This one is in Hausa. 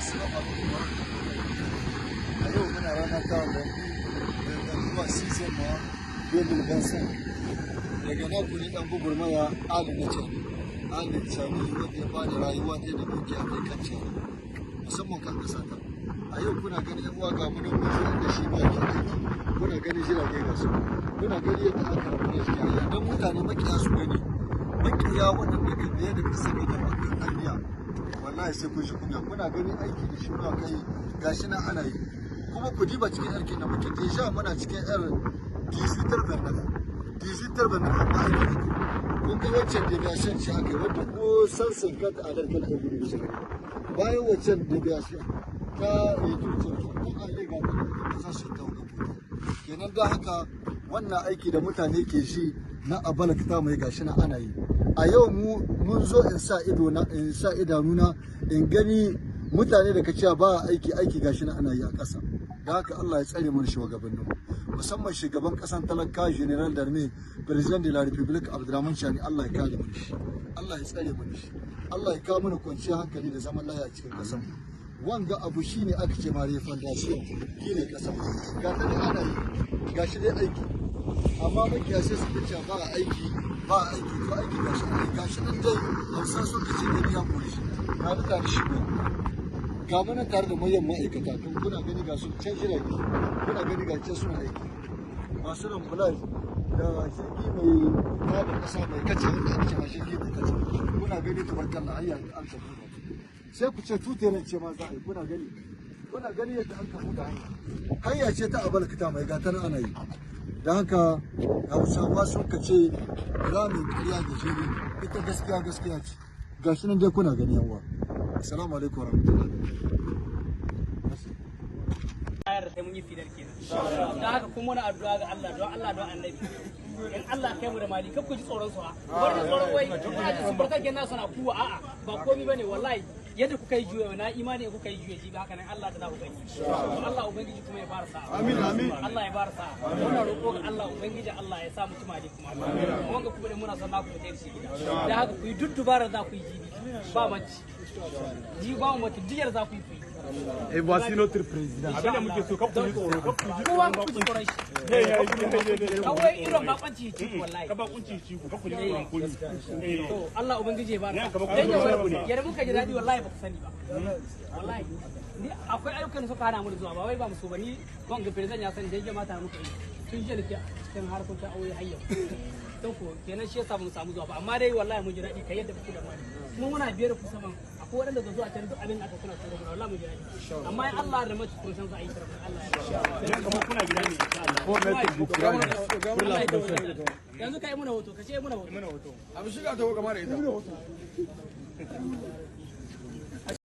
Assalamu alaikum warahmatullahi. A yau muna ranar ta da kuma season ma Bendel Benson. Daga na kuri dan gugurmaya Ali na ce. Ali Sani wanda ya bada rayuwa ta da dukiya kai kan ce. Musamman kan kasa ta. A yau kuna gani yan uwa ga mu nan mun da shi ba ke aiki. Kuna gani jirage ga su. Kuna gani yadda aka rabu da shi dan mutane makiya su gani. Makiya waɗanda ke biye da kasa da bakin hanya. Wallahi sai kun shi kunya kuna gani aiki da shi ba kai gashi nan ana yi kuma ku diba cikin aikin da muke deja muna cikin yar digital bernada amma aiki kun ga wancan deviation shi aka yi wanda ko sansan ka ta adar kan gudu shi bayan wancan deviation ta yi turkin ko an lega ta sashen ta wuga kenan da haka wannan aiki da mutane ke shi na abalakta mai gashi na ana yi a yau mun zo in sa idanuna in gani mutane da kaciya ba aiki gashi na ana yi a ƙasa da haka Allah ya tsare mana shugabannin musamman shugaban ƙasan talaka general darme president de la republique Abdurrahman Chani Allah ya kare mana shi Allah ya tsare mana shi Allah ya kawo mana kwanciyar hankali da zaman lafiya cikin ƙasar wanga abu shine aka ce mare foundation shine ƙasar ga ta ana yi gashi dai aiki amma makiya sai suka ce ba aiki to aiki gashi nan dai hausa sun kace gani ya kore shi na da shi ga mana tare da mayan ma'aikata tun kuna gani ga su can jirage kuna gani ga can suna aiki masu rambulan da shirki mai tada kasa mai kace wanda ake cewa shirki mai kace kuna gani tabarkalla hayya an ka buɗe sai ku ce tuteren ce ma za a yi kuna gani yadda an ka buɗe hanya ce ta abalkata mai gata ana yi da haka hausawa sun ka ce ramin ƙarya da jini ita gaskiya ce ga shi nan dai kuna gani yawa assalamu alaikum warahmatullahi sai mun yi fidar kenan da haka kuma muna addu'a ga Allah don annabi in Allah kai mu da mali kar ku ji tsoron su ha bar da tsoron wai kuna ji su barkake nasu na kuwa a'a ba komai bane wallahi yadda kuka yi juya na imani kuka yi juya ji ga haka nan Allah ta za ku gani to Allah ubangiji kuma ya fara sa amin Allah ya fara sa muna roƙo ga Allah ubangiji Allah ya sa mu tuma dai kuma wanga kuma da muna son naku da shi gida da haka ku yi duddubara za ku yi jibi ba mace ji ba mu mutu diyar za ku yi Et voici notre président. Allah ubangiji ya bada. Yadda muka ji daɗi wallahi ba ku sani ba. Wallahi. Ni akwai ayyukan suka hana mu zuwa ba wai ba mu so ba ni wanga president ya sani dai jama'a ta muka yi. Tun jiya nake cikin harkokin aure hayya. Don ko kenan shi yasa mun samu zuwa ba amma dai wallahi mun ji daɗi kai yadda kuke da mu. Kuma muna biyar ku saman ko waɗanda da zuwa can duk abin da aka kuna tsoro mana wallahi mu jira amma in Allah da mace kun san za a yi tarbi Allah ya kuma kuna gida ne insha Allah ko mai ku yanzu kai muna hoto kace muna hoto abu shiga ta gama da ita